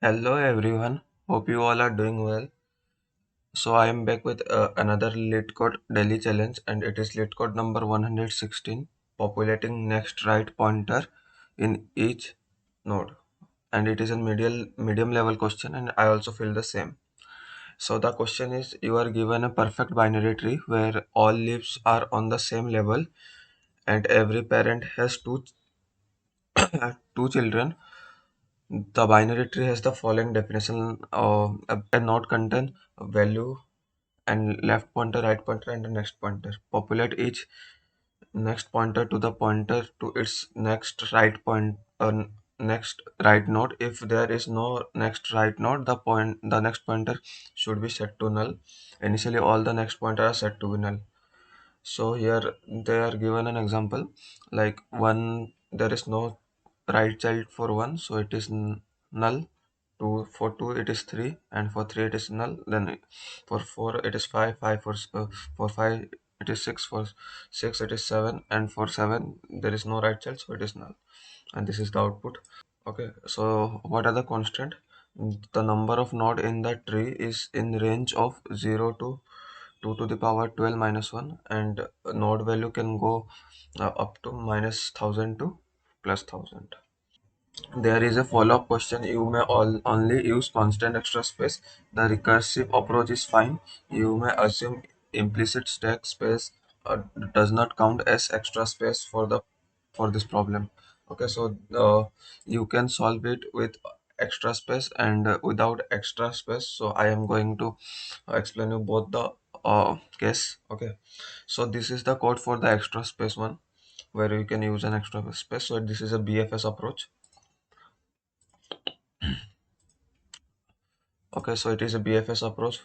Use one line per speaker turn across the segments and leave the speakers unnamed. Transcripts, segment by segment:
Hello everyone, hope you all are doing well. So I am back with another Leetcode Daily Challenge, and it is Leetcode number 116, populating next right pointer in each node. And it is a medium level question, and I also feel the same. So the question is, you are given a perfect binary tree where all leaves are on the same level and every parent has two children. The binary tree has the following definition: a node contain a value and left pointer, right pointer, and the next pointer. Populate each next pointer to the pointer to its next right node. If there is no next right node, the next pointer should be set to null. Initially, all the next pointers are set to be null. So here they are given an example like one. There is no right child for one, so it is null. Two for two it is three, and for three it is null. Then for four it is five. For five it is six. For six it is seven, and for seven there is no right child, so it is null. And this is the output. Okay, so what are the constant? The number of node in the tree is in range of 0 to 2 to the power 12 minus 1, and node value can go up to minus 1000 to plus 1000. There is a follow-up question. You may only use constant extra space. The recursive approach is fine. You may assume implicit stack space does not count as extra space for this problem. Okay, so you can solve it with extra space and without extra space. So I am going to explain you both the case. Okay, so this is the code for the extra space one where you can use an extra space. So this is a BFS approach. Okay, so it is a BFS approach.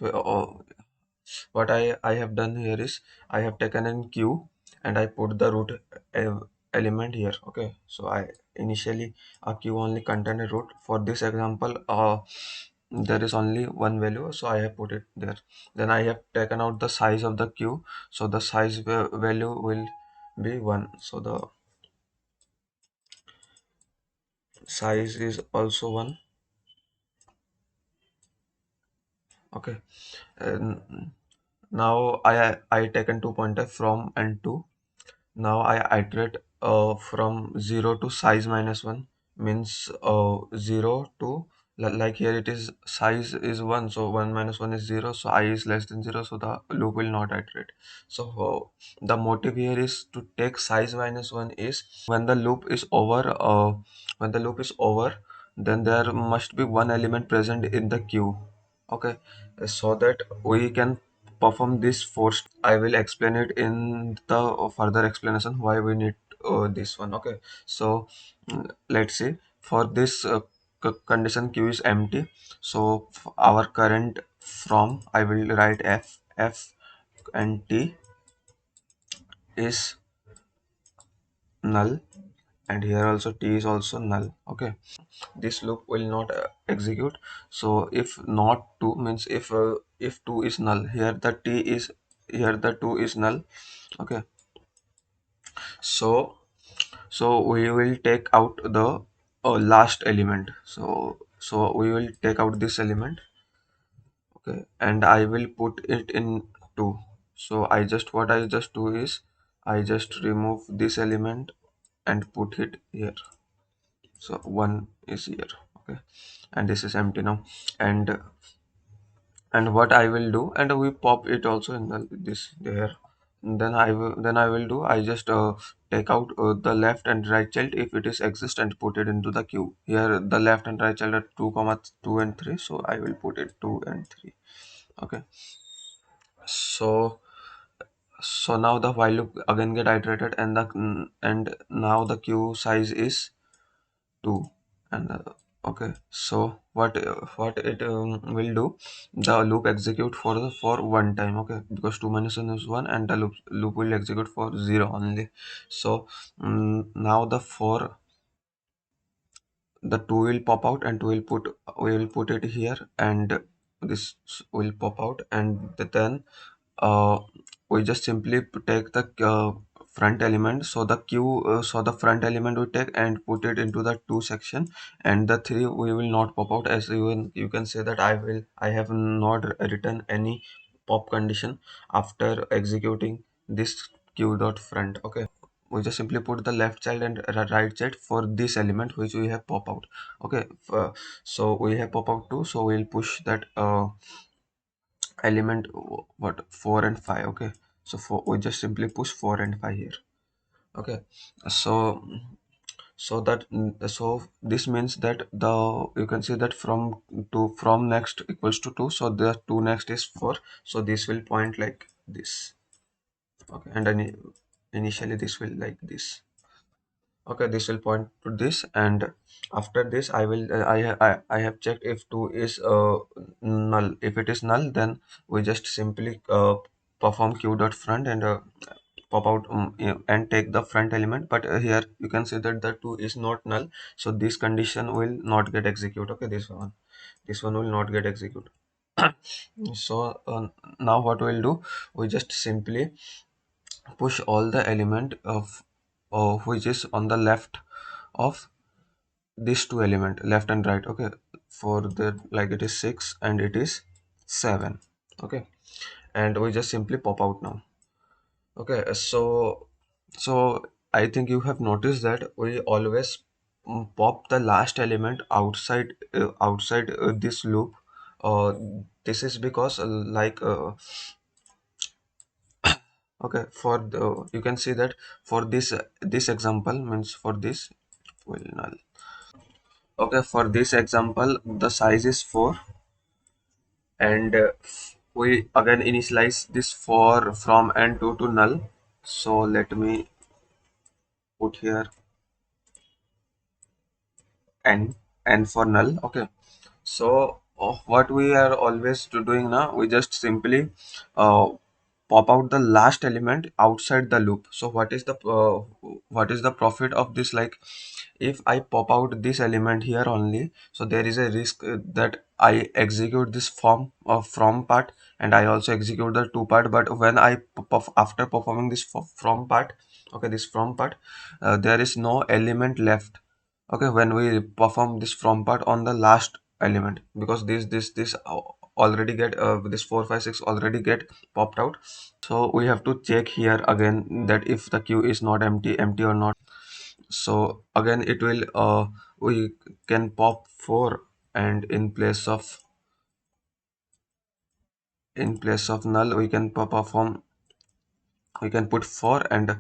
What I have done here is I have taken an queue and I put the root element here. Okay, so I initially a queue only contain a root. For this example, there is only one value, so I have put it there. Then I have taken out the size of the queue, so the size value will be 1. So the size is also 1. Okay, and now I taken two pointer from and to. Now I iterate from 0 to size minus 1 means 0 to like here it is size is 1, so 1 minus 1 is 0, so I is less than 0, so the loop will not iterate. So the motive here is to take size minus 1 is when the loop is over, then there must be one element present in the queue. Okay, so that we can perform this force. I will explain it in the further explanation why we need this one. Okay, so let's see. For this condition q is empty, so our current from I will write f and t is null, and here also t is also null. Okay, this loop will not execute. So if not 2 means if 2 is null, here the t is, here the 2 is null. Okay, so we will take out the last element. So we will take out this element. Okay, and I will put it in 2. So what I just do is I just remove this element and put it here. So 1 is here. Okay, and this is empty now. And what I will do, and we pop it also in this there. Then I will do, I just take out the left and right child if it is exist and put it into the queue. Here the left and right child are 2 comma 2 and 3, so I will put it 2 and 3. Okay, so now the while loop again get iterated, and now the queue size is 2. And okay, so what it will do, the loop execute for one time. Okay, because 2 minus 1 is 1, and the loop will execute for 0 only. So now the 2 will pop out, and we will put it here, and this will pop out, and then uh, we just simply take the front element, so the q so the front element we take and put it into the 2 section, and the 3 we will not pop out. As you can say that I have not written any pop condition after executing this q dot front. Okay, we just simply put the left child and right child for this element which we have pop out. Okay, so we have pop out 2, so we'll push that element what 4 and 5. Okay, so we just simply push 4 and 5 here. Okay, so so this means that the you can see that from next equals to 2, so the 2 next is 4, so this will point like this. Okay, and then initially this will like this. Okay, this will point to this, and after this I will I have checked if 2 is null. If it is null, then we just simply perform q dot front and pop out and take the front element. But here you can see that the 2 is not null, so this condition will not get executed. Okay, this one will not get executed. So now what we'll do, we just simply push all the element of which is on the left of these two element, left and right. Okay, for the like it is 6 and it is 7. Okay, and we just simply pop out now. Okay, so I think you have noticed that we always pop the last element outside this loop. uh, this is because okay, for the you can see that for this example means for this will null. Okay, for this example the size is 4, and we again initialize this for from n2 to null. So let me put here n n for null. Okay, so what we are always doing now, we just simply uh, pop out the last element outside the loop. So what is the profit of this? Like, if I pop out this element here only, so there is a risk that I execute this from part, and I also execute the to part. But when I after performing this from part, okay, this from part, there is no element left. Okay, when we perform this from part on the last element, because this already get this 4 5 6 already get popped out. So we have to check here again that if the queue is not empty or not. So again it will we can pop 4, and in place of null we can perform, we can put 4, and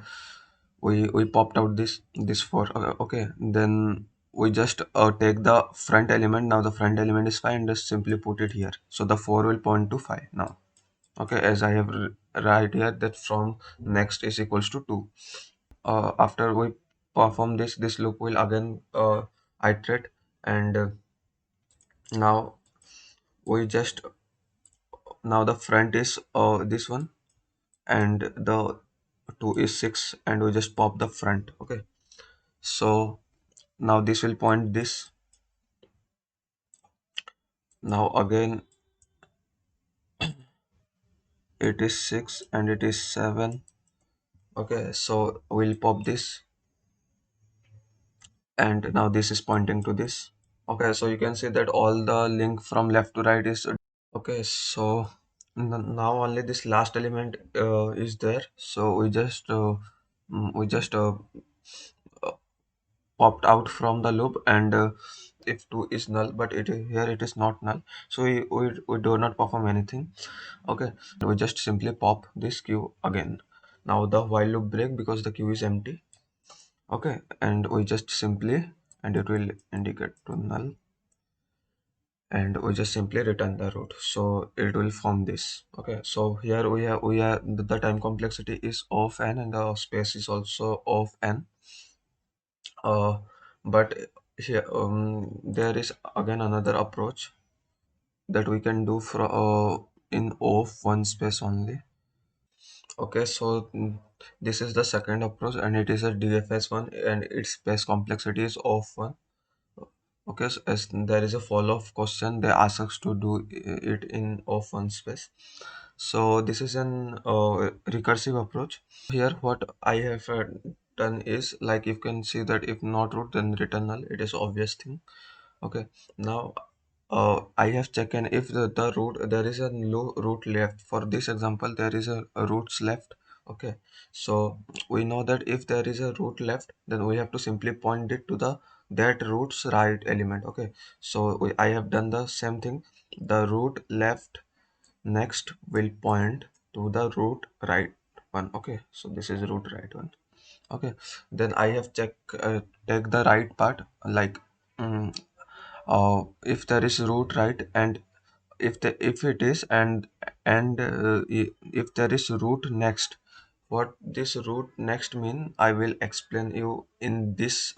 we popped out this 4. Okay, then we just take the front element. Now the front element is 5, and just simply put it here, so the 4 will point to 5 now. Okay, as I have write here that from next is equals to 2. After we perform this loop will again iterate, and now we just now the front is this one, and the 2 is 6, and we just pop the front. Okay, so now this will point this. Now again it is 6 and it is 7. Okay, so we'll pop this, and now this is pointing to this. Okay, so you can see that all the link from left to right is okay. So now only this last element is there, so we just uh, popped out from the loop, and if 2 is null, but here it is not null, so we do not perform anything. Okay, we just simply pop this queue again. Now the while loop break because the queue is empty. Okay, and we just simply, and it will indicate to null, and we just simply return the root, so it will form this. Okay, so here we are the time complexity is of n, and the space is also of n. But here there is again another approach that we can do for in of one space only. Okay, so this is the second approach, and it is a DFS one, and its space complexity is of 1. Okay, so as there is a follow-up question, they ask us to do it in of one space. So this is an recursive approach. Here what I have done is, like, you can see that if not root then return null, it is obvious thing. Okay, now I have checked if the root, there is a no root left. For this example, there is a roots left. Okay, so we know that if there is a root left, then we have to simply point it to the that root's right element. Okay, so I have done the same thing. The root left next will point to the root right one. Okay, so this is root right one. Okay, then I have take the right part, like, mm, if there is root right, and if it is, and if there is root next, what this root next mean, I will explain you in this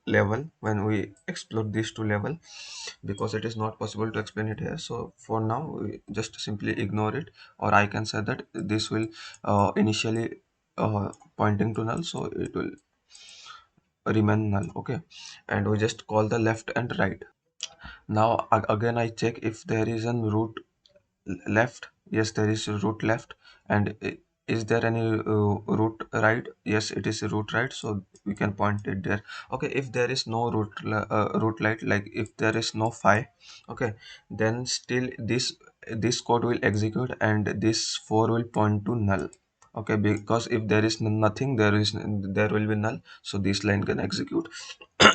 level when we explore these two level, because it is not possible to explain it here. So for now we just simply ignore it, or I can say that this will initially pointing to null, so it will remain null. Okay, and we just call the left and right. Now again I check if there is an root left. Yes, there is a root left. And is there any root right? Yes, it is a root right, so we can point it there. Okay, if there is no root right, like if there is no phi, okay, then still this code will execute, and this 4 will point to null. Okay, because if there is nothing, there will be null, so this line can execute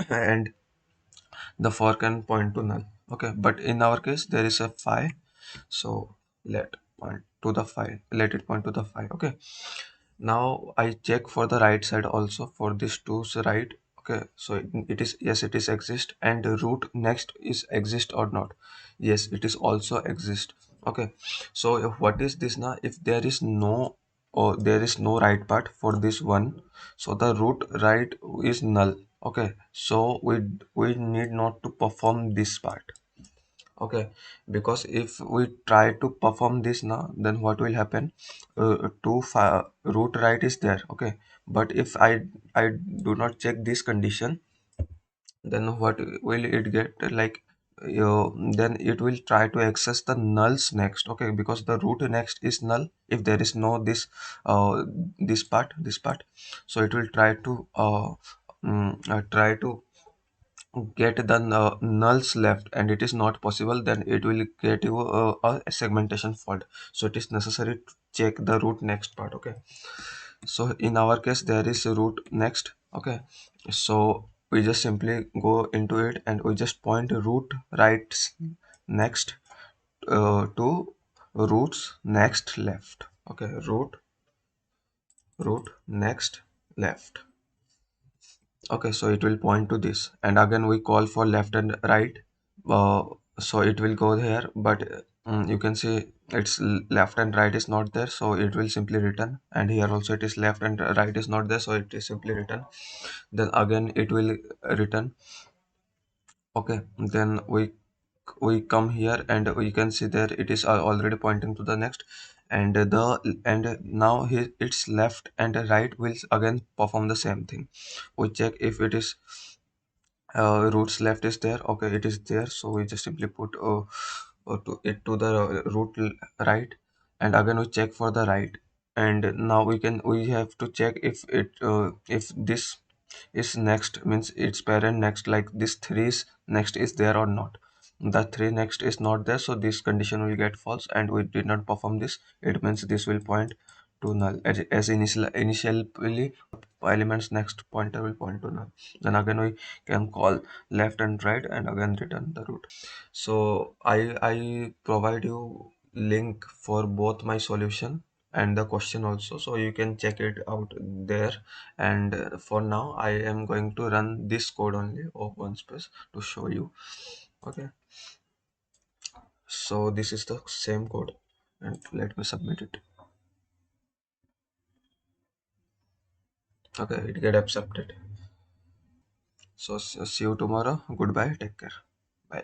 and the for can point to null. Okay, but in our case there is a phi, so let it point to the phi. Okay, now I check for the right side also, for this 2's right. Okay, so it is, yes, it is exist, and the root next is exist or not. Yes, it is also exist. Okay, so what is this now? If there is no, or there is no right part for this one, so the root right is null. Okay, so we need not to perform this part. Okay, because if we try to perform this now, then what will happen? Root right is there. Okay, but if I do not check this condition, then what will it get? Like, then it will try to access the nulls next. Okay, because the root next is null if there is no this part, so it will try to get the nulls left, and it is not possible, then it will get you a segmentation fault. So it is necessary to check the root next part. Okay, so in our case there is a root next. Okay, so we just simply go into it, and we just point root right next to roots next left. Okay, root next left. Okay, so it will point to this, and again we call for left and right. uh, so it will go here, but you can see it's left and right is not there, so it will simply return. And here also it is left and right is not there, so it is simply return. Then again it will return. Okay, then we come here, and we can see there it is already pointing to the next. And now here its left and right will again perform the same thing. We check if it is roots left is there. Okay, it is there, so we just simply put to the right, and again we check for the right. And now we have to check if this is next, means its parent next, like this 3 is next is there or not. The 3 next is not there, so this condition will get false, and we did not perform this. It means this will point to null, as initially elements next pointer will point to null. Then again we can call left and right, and again return the root. So I provide you link for both my solution and the question also, so you can check it out there. And for now I am going to run this code only of one space to show you. Okay, so this is the same code, and let me submit it. Okay, it get accepted. So see you tomorrow. Goodbye, take care, bye.